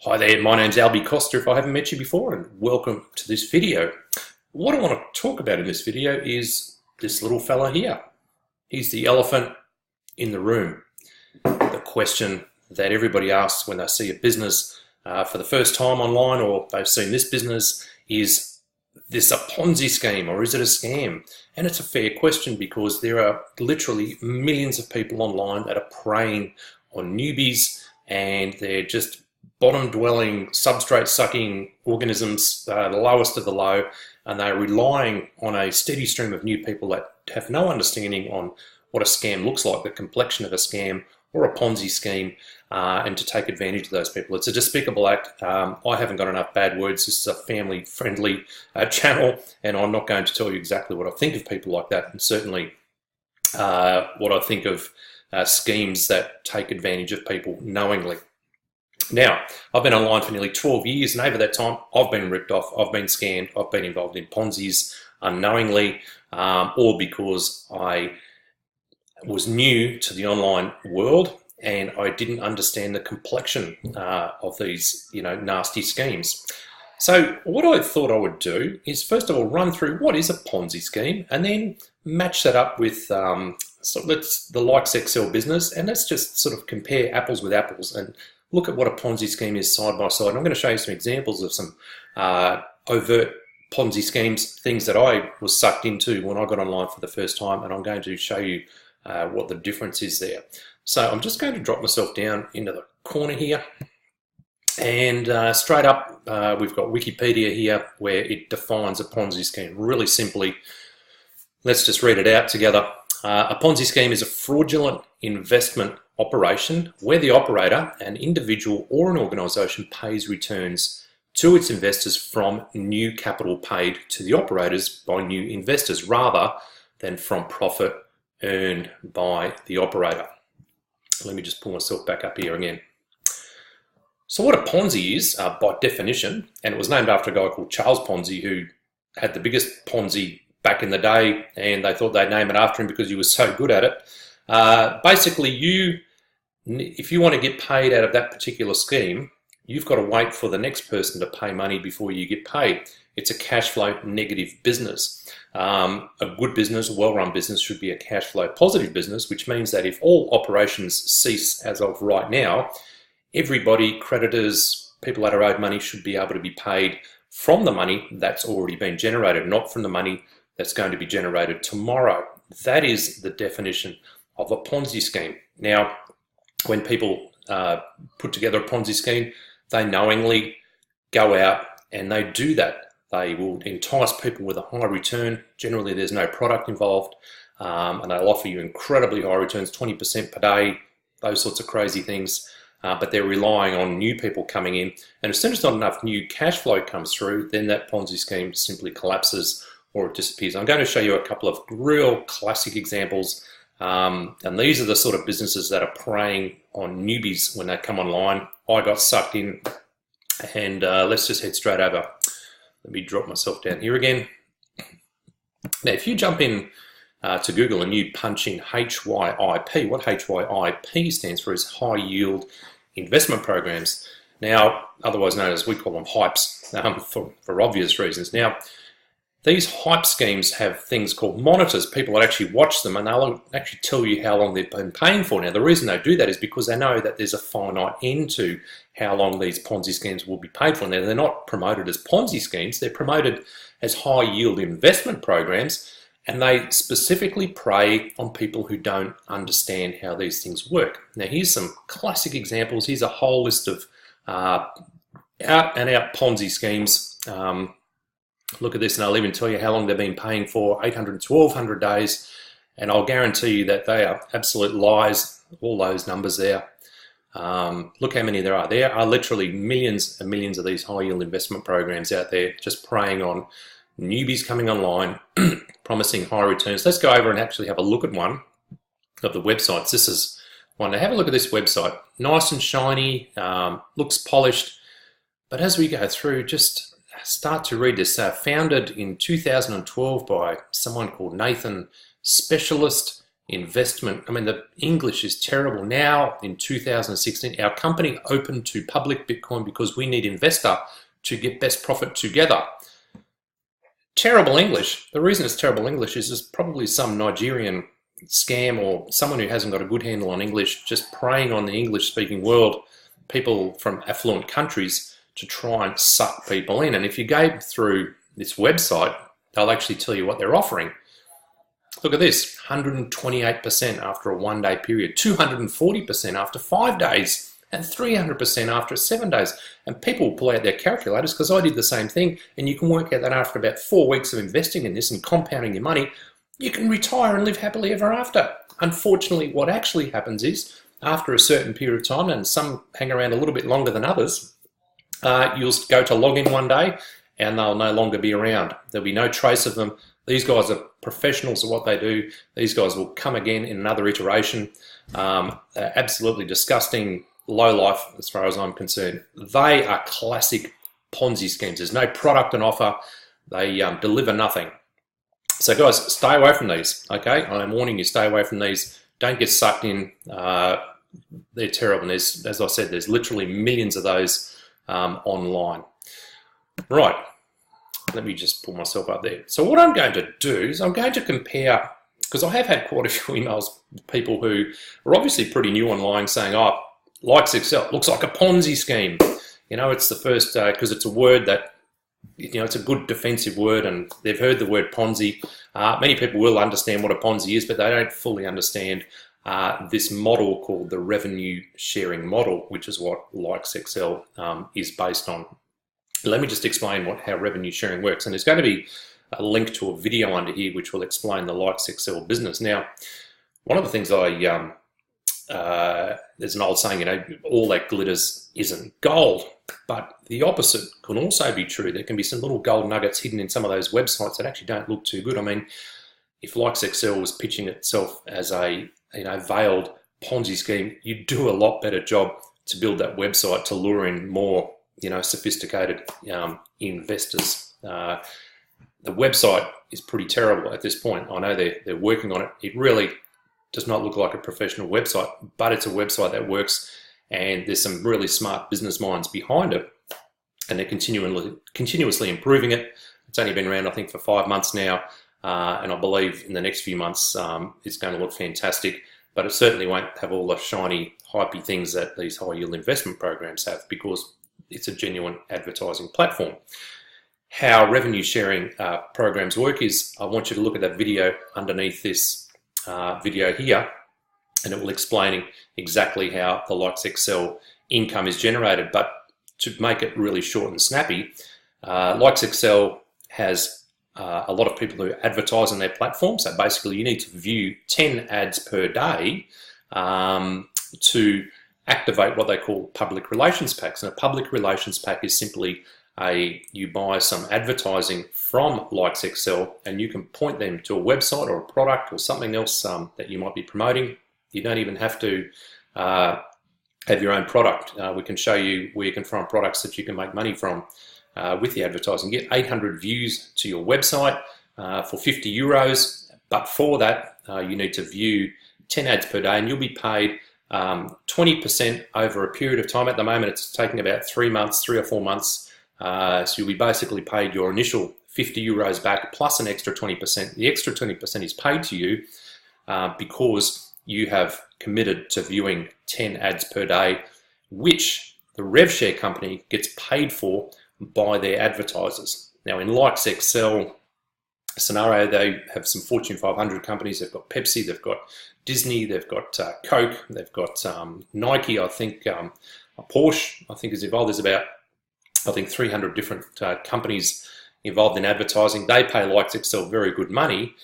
Hi there, my name's Alby if I haven't met you before, and welcome to this video. What I want to talk about in this video is this little fella here. He's the elephant in the room. The question that everybody asks when they see a business for the first time online, or they've seen this business, is this a Ponzi scheme or is it a scam? And it's a fair question because there are literally millions of people online that are preying on newbies, and they're just bottom-dwelling, substrate-sucking organisms, the lowest of the low, and they're relying on a steady stream of new people that have no understanding on what a scam looks like, the complexion of a scam or a Ponzi scheme, and to take advantage of those people. It's a despicable act. I haven't got enough bad words. This is a family-friendly channel, and I'm not going to tell you exactly what I think of people like that, and certainly what I think of schemes that take advantage of people knowingly. Now, I've been online for nearly 12 years, and over that time, I've been ripped off, I've been scammed, I've been involved in Ponzi's unknowingly, or because I was new to the online world and I didn't understand the complexion of these, nasty schemes. So what I thought I would do is, first of all, run through what is a Ponzi scheme, and then match that up with the LikesXL business, and let's just sort of compare apples with apples and look at what a Ponzi scheme is side by side. And I'm going to show you some examples of some overt Ponzi schemes, things that I was sucked into when I got online for the first time, and I'm going to show you what the difference is there. So I'm just going to drop myself down into the corner here, and straight up we've got Wikipedia here, where it defines a Ponzi scheme really simply. Let's just read it out together. A Ponzi scheme is a fraudulent investment operation where the operator, an individual or an organisation, pays returns to its investors from new capital paid to the operators by new investors, rather than from profit earned by the operator. Let me just pull myself back up here again. So what a Ponzi is, by definition, and it was named after a guy called Charles Ponzi, who had the biggest Ponzi back in the day, and they thought they'd name it after him because he was so good at it. Basically, if you want to get paid out of that particular scheme, you've got to wait for the next person to pay money before you get paid. It's a cash flow negative business. A good business, a well-run business, should be a cash flow positive business, which means that if all operations cease as of right now, everybody, creditors, people that are owed money, should be able to be paid from the money that's already been generated, not from the money that's going to be generated tomorrow. That is the definition of a Ponzi scheme. Now, when people put together a Ponzi scheme, they knowingly go out and they do that. They will entice people with a high return. Generally, there's no product involved, and they'll offer you incredibly high returns, 20% per day, those sorts of crazy things. But they're relying on new people coming in. And as soon as not enough new cash flow comes through, then that Ponzi scheme simply collapses or it disappears. I'm going to show you a couple of real classic examples. And these are the sort of businesses that are preying on newbies when they come online. I got sucked in, and let's just head straight over. Let me drop myself down here again. Now, if you jump in to Google and you punch in HYIP, what HYIP stands for is high yield investment programs. Now, otherwise known as, we call them hypes, for obvious reasons. Now, these hype schemes have things called monitors, people that actually watch them, and they'll actually tell you how long they've been paying for. Now, the reason they do that is because they know that there's a finite end to how long these Ponzi schemes will be paid for. Now, they're not promoted as Ponzi schemes, they're promoted as high yield investment programs, and they specifically prey on people who don't understand how these things work. Now, here's some classic examples. Here's a whole list of out and out Ponzi schemes. Look at this, and I'll even tell you how long they've been paying for, 800 to 1200 days, and I'll guarantee you that they are absolute lies, all those numbers there. Look how many there are. There are literally millions and millions of these high yield investment programs out there just preying on newbies coming online, promising high returns. Let's go over and actually have a look at one of the websites. This is one. Now have a look at this website. Nice and shiny, looks polished, but as we go through, just start to read this. Founded in 2012 by someone called Nathan Specialist, investment. I mean, the English is terrible. Now, in 2016, our company opened to public Bitcoin because we need investor to get best profit together. Terrible English. The reason it's terrible English is there's probably some Nigerian scam or someone who hasn't got a good handle on English just preying on the English-speaking world, people from affluent countries, to try and suck people in. And if you go through this website, they'll actually tell you what they're offering. Look at this, 128% after a one-day period, 240% after 5 days, and 300% after 7 days. And people pull out their calculators, because I did the same thing, and you can work out that after about 4 weeks of investing in this and compounding your money, you can retire and live happily ever after. Unfortunately, what actually happens is, after a certain period of time, and some hang around a little bit longer than others, you'll go to log in one day and they'll no longer be around. There'll be no trace of them. These guys are professionals at what they do. These guys will come again in another iteration. Absolutely disgusting, low life as far as I'm concerned. They are classic Ponzi schemes. There's no product on offer. They deliver nothing. So guys, stay away from these, okay? I'm warning you, stay away from these. Don't get sucked in. They're terrible. And there's, as I said, there's literally millions of those online. Right, let me just pull myself up there. So what I'm going to do is I'm going to compare, because I have had quite a few emails with people who are obviously pretty new online saying, oh, LikesXL looks like a Ponzi scheme. You know, it's the first, because it's a word that, you know, it's a good defensive word, and they've heard the word Ponzi. Many people will understand what a Ponzi is, but they don't fully understand this model called the revenue sharing model, which is what LikesXL is based on. Let me just explain how revenue sharing works, and there's going to be a link to a video under here which will explain the LikesXL business. Now, one of the things there's an old saying, you know, all that glitters isn't gold, but the opposite can also be true. There can be some little gold nuggets hidden in some of those websites that actually don't look too good. I mean, if LikesXL was pitching itself as a, you know, veiled Ponzi scheme, you'd do a lot better job to build that website to lure in more, you know, sophisticated investors. The website is pretty terrible at this point. I know they're working on it. It really does not look like a professional website, but it's a website that works, and there's some really smart business minds behind it, and they're continuously improving it. It's only been around, I think, for 5 months now, and I believe in the next few months it's going to look fantastic, but it certainly won't have all the shiny, hypey things that these high-yield investment programs have, because it's a genuine advertising platform. How revenue sharing programs work is, I want you to look at that video underneath this video here, and it will explain exactly how the LikesXL income is generated. But to make it really short and snappy, LikesXL has a lot of people who advertise on their platform. So basically you need to view 10 ads per day to activate what they call public relations packs. And a public relations pack is simply you buy some advertising from LikesXL, and you can point them to a website or a product or something else that you might be promoting. You don't even have to have your own product. We can show you where you can find products that you can make money from with the advertising. Get 800 views to your website for €50, but for that you need to view 10 ads per day, and you'll be paid 20% over a period of time. At the moment it's taking about 3 or 4 months. So you'll be basically paid your initial €50 back plus an extra 20%. The extra 20% is paid to you because you have committed to viewing 10 ads per day, which the RevShare company gets paid for by their advertisers. Now in LikesXL scenario, they have some Fortune 500 companies. They've got Pepsi, they've got Disney, they've got Coke, they've got Nike, I think Porsche, I think is involved. There's about 300 different companies involved in advertising. They pay LikesXL very good money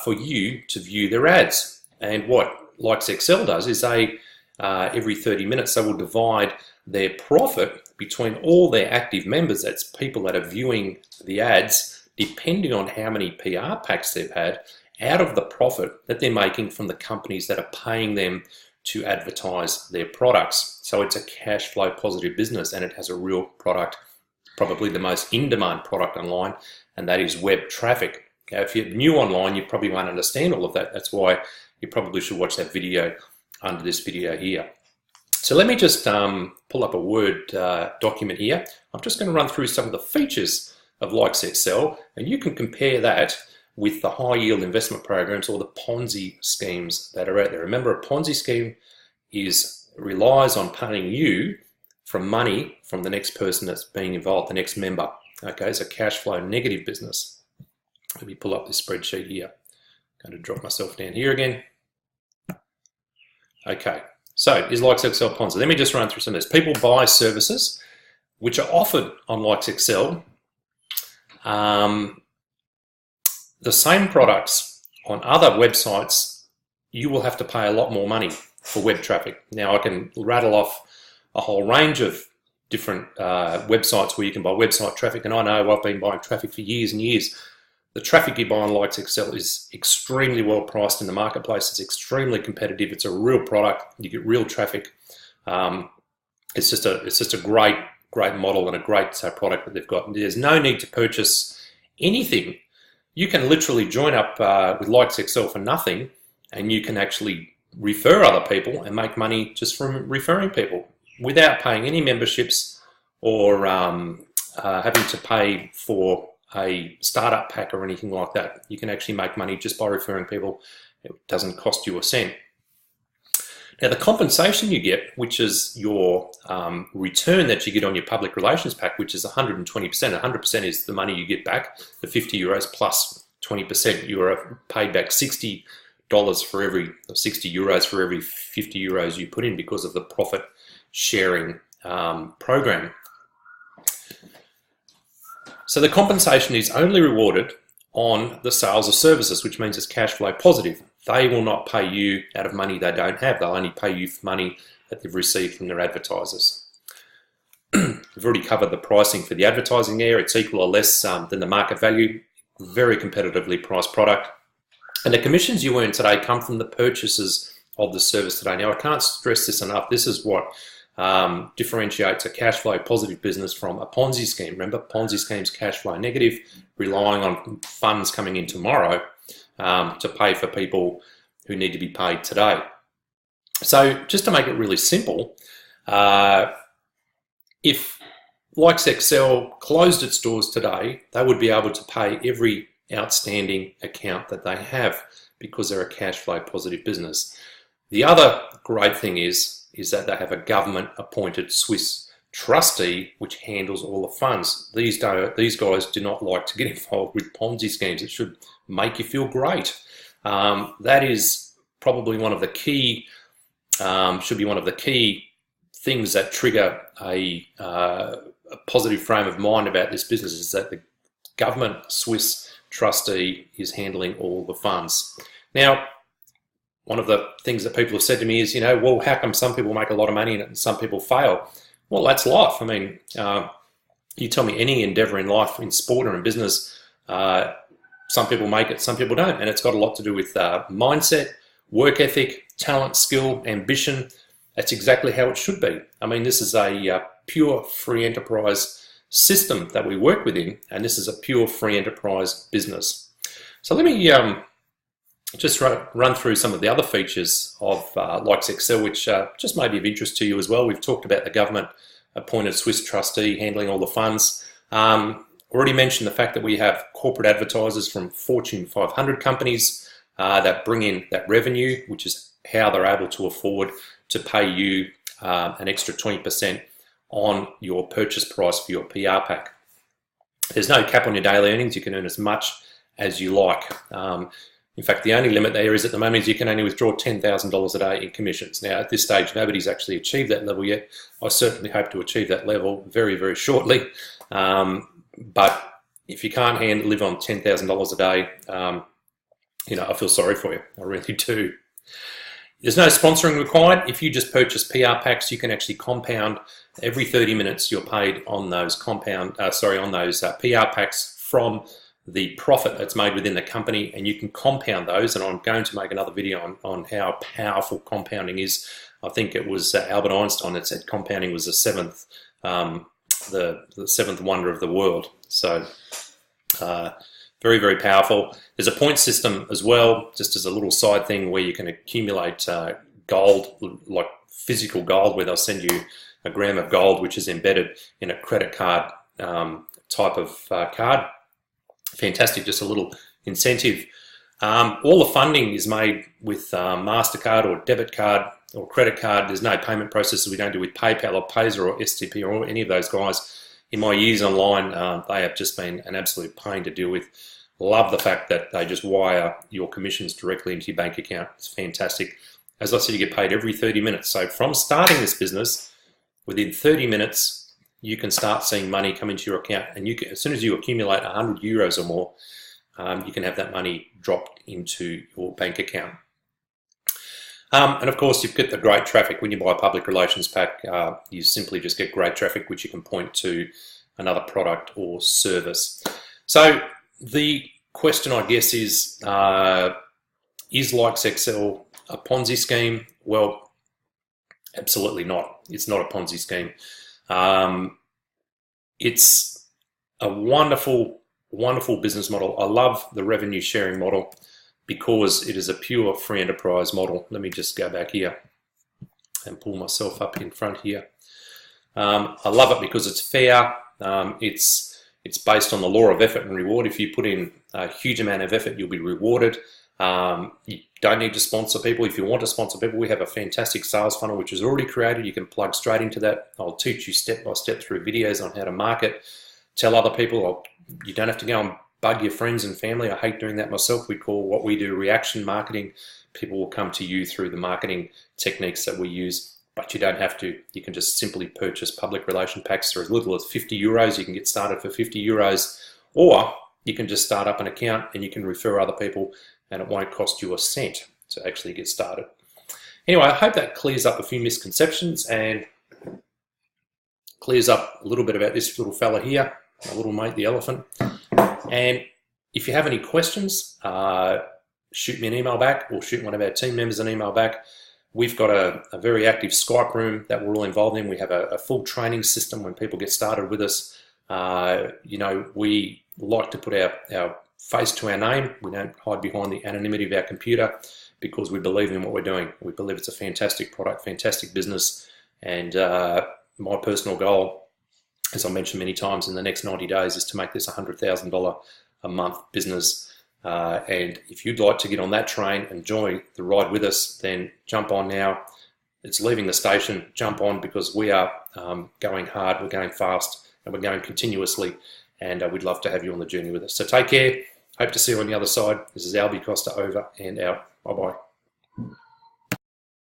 for you to view their ads. And what LikesXL does is they, every 30 minutes, they will divide their profit between all their active members. That's people that are viewing the ads, depending on how many PR packs they've had, out of the profit that they're making from the companies that are paying them to advertise their products. So it's a cash flow positive business, and it has a real product, probably the most in-demand product online, and that is web traffic. Okay, if you're new online, you probably won't understand all of that. That's why you probably should watch that video under this video here. So let me just pull up a Word document here. I'm just going to run through some of the features of LikesXL, and you can compare that with the high yield investment programs or the Ponzi schemes that are out there. Remember, a Ponzi scheme relies on paying you from money from the next person that's being involved, the next member. Okay, it's a cash flow negative business. Let me pull up this spreadsheet here. I'm going to drop myself down here again. Okay, so is LikesXL Ponzi? Let me just run through some of this. People buy services which are offered on LikesXL. The same products on other websites, you will have to pay a lot more money for web traffic. Now I can rattle off a whole range of different websites where you can buy website traffic, and I know I've been buying traffic for years and years. The traffic you buy on LikesXL is extremely well priced in the marketplace. It's extremely competitive. It's a real product. You get real traffic. It's just a great model and a great product that they've got. There's no need to purchase anything. You can literally join up with LikesXL for nothing, and you can actually refer other people and make money just from referring people without paying any memberships or having to pay for a startup pack or anything like that. You can actually make money just by referring people. It doesn't cost you a cent. Now the compensation you get, which is your return that you get on your public relations pack, which is 120%. 100% is the money you get back, the 50 euros plus 20%. You are paid back $60 for every, or 60 euros for every 50 euros you put in because of the profit sharing program. So the compensation is only rewarded on the sales of services, which means it's cash flow positive. They will not pay you out of money they don't have. They'll only pay you for money that they've received from their advertisers. We've already covered the pricing for the advertising there. It's equal or less than the market value. Very competitively priced product. And the commissions you earn today come from the purchases of the service today. Now, I can't stress this enough. This is what differentiates a cash flow positive business from a Ponzi scheme. Remember, Ponzi schemes cash flow negative, relying on funds coming in tomorrow to pay for people who need to be paid today. So just to make it really simple, if LikesXL closed its doors today, they would be able to pay every outstanding account that they have because they're a cash flow positive business. The other great thing is that they have a government appointed Swiss trustee which handles all the funds. These guys do not like to get involved with Ponzi schemes. It should make you feel great. That is probably one of the key, should be one of the key things that trigger a positive frame of mind about this business, is that the government Swiss trustee is handling all the funds. Now, one of the things that people have said to me is, well, how come some people make a lot of money in it and some people fail? Well, that's life. I mean, you tell me any endeavor in life, in sport or in business, some people make it, some people don't. And it's got a lot to do with mindset, work ethic, talent, skill, ambition. That's exactly how it should be. I mean, this is a pure free enterprise system that we work within, and this is a pure free enterprise business. So let me just run through some of the other features of LikesXL, which just may be of interest to you as well. We've talked about the government appointed Swiss trustee handling all the funds. Already mentioned the fact that we have corporate advertisers from Fortune 500 companies that bring in that revenue, which is how they're able to afford to pay you an extra 20% on your purchase price for your PR pack. There's no cap on your daily earnings. You can earn as much as you like. In fact, the only limit there is at the moment is you can only withdraw $10,000 a day in commissions. Now, at this stage, nobody's actually achieved that level yet. I certainly hope to achieve that level very, very shortly. But if you can't live on $10,000 a day, I feel sorry for you. I really do. There's no sponsoring required. If you just purchase PR packs, you can actually compound every 30 minutes. You're paid on those PR packs from the profit that's made within the company, and you can compound those. And I'm going to make another video on how powerful compounding is. I think it was Albert Einstein that said compounding was the seventh wonder of the world. So Very, very powerful. There's a point system as well, just as a little side thing where you can accumulate gold, like physical gold, where they'll send you a gram of gold, which is embedded in a credit card type of card. Fantastic, just a little incentive. All the funding is made with MasterCard or debit card or credit card. There's no payment processes we don't do with PayPal or Pazer or STP or any of those guys. In my years online, they have just been an absolute pain to deal with. Love the fact that they just wire your commissions directly into your bank account. It's fantastic. As I said, you get paid every 30 minutes. So from starting this business, within 30 minutes, you can start seeing money come into your account. And you can, as soon as you accumulate 100 euros or more, you can have that money dropped into your bank account. And of course, you've got the great traffic. When you buy a public relations pack, you simply just get great traffic, which you can point to another product or service. So the question, I guess, is LikesXL a Ponzi scheme? Well, absolutely not. It's not a Ponzi scheme. It's a wonderful, wonderful business model. I love the revenue sharing model because it is a pure free enterprise model. Let me just go back here and pull myself up in front here. I love it because it's fair. It's based on the law of effort and reward. If you put in a huge amount of effort, you'll be rewarded. You don't need to sponsor people. If you want to sponsor people, we have a fantastic sales funnel which is already created. You can plug straight into that. I'll teach you step by step through videos on how to market. Tell other people. You don't have to go and bug your friends and family. I hate doing that myself. We call what we do reaction marketing. People will come to you through the marketing techniques that we use, but you don't have to. You can just simply purchase public relation packs for as little as 50 euros. You can get started for 50 euros, or you can just start up an account and you can refer other people and it won't cost you a cent to actually get started. Anyway, I hope that clears up a few misconceptions and clears up a little bit about this little fella here, my little mate, the elephant. And if you have any questions, shoot me an email back or shoot one of our team members an email back. We've got a very active Skype room that we're all involved in. We have a full training system when people get started with us. You know, we like to put our face to our name. We don't hide behind the anonymity of our computer because we believe in what we're doing. We believe it's a fantastic product, fantastic business. And my personal goal, as I mentioned many times, in the next 90 days is to make this $100,000 a month business. And if you'd like to get on that train and join the ride with us, then jump on now. It's leaving the station. Jump on because we are going hard, we're going fast, and we're going continuously. And we'd love to have you on the journey with us. So take care. Hope to see you on the other side. This is Alby Costa over and out. Bye-bye.